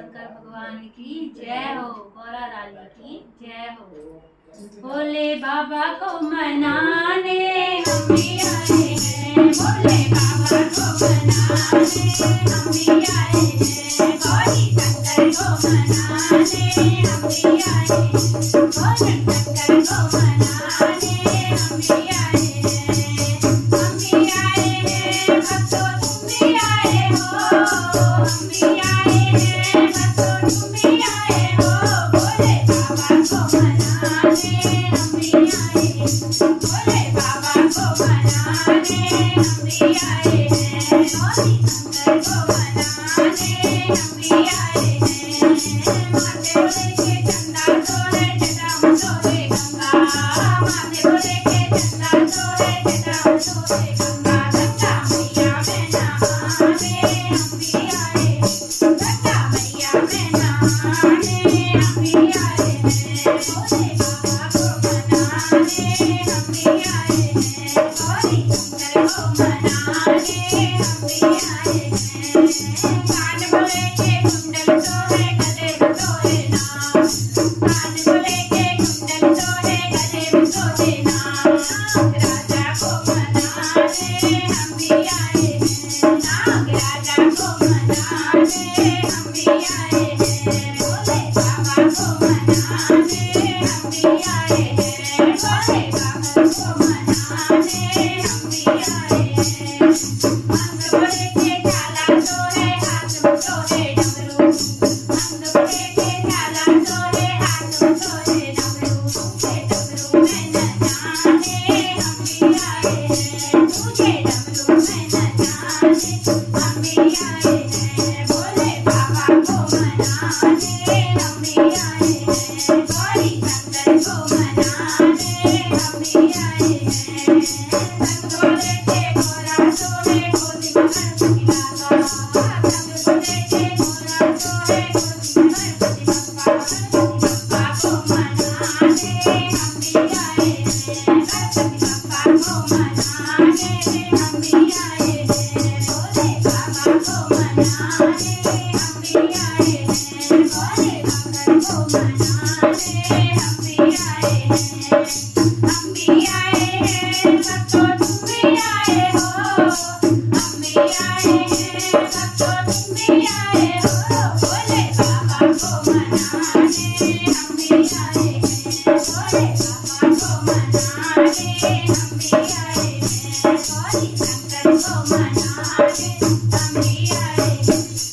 शंकर भगवान की जय हो। गौरा रानी की जय हो। भोले बाबा को मनाने हम भी आए हैं। भोले बाबा को मनाने हम भी आए हैं। गौरी शंकर को मनाने हम भी आए हैं। गौरी शंकर को मनाने हम भी आए हैं। हम भी आए हैं भक्तों, तुम भी आए हो। हम भी आए हैं भक्तों, तुम भी आए हो। भोले बाबा को मनाने हम भी आए हैं। भोले बाबा को मनाने हम भी आए हैं। गौरी शंकर को मनाने हम भी आए हैं। माथे बोले के चंदा तोड़े जटाऊ तोड़े गंगा। माथे बोले के चंदा तोड़े जटाऊ तोड़े गंगा। गंगा मैया में नहाने हम भी आए हैं। गंगा मैया में नहाने हम भी आए हैं। भोले बाबा को मनाने हम भी आए हैं। गौरी शंकर को मनाने हम भी आए हैं। कान बोले के कुंडल तोड़े गले में तोड़े नाम। कान बोले के कुंडल तोड़े गले में तोड़े नाम। नाग राजा को मनाने हम भी आए हैं। नाग राजा को मनाने हम भी आए हैं। भोले बाबा को मनाने हम भी आए हैं। भोले बाबा को मनाने हम भी आए हैं। अंग बोले के काला तोड़े हाथ में तोड़े डमरू। अंग बोले के काला तोड़े हाथ में तोड़े डमरू। तुझे डमरू में न जाने हम भी आए हैं। तुझे डमरू में न जाने हम भी आए हैं। भोले बाबा को मनाने हम भी आए हैं। गौरी शंकर को मनाने हम भी आए हैं। रंग बोले के गोरा तोड़े गोदी में गणपति बाबा। रंग बोले के गोरा तोड़े गोदी में गणपति बाबा। गणपति बाबा को मनाने हम भी आए हैं। गणपति बाबा को मनाने हम भी आए हैं। भोले बाबा को मनाने हम भी आए हैं। भोले बाबा को मनाने हम भी आए हैं। हम भी आए हैं भक्तों, तुम भी आए हो। हम भी आए हैं भक्तों, तुम भी आए हो।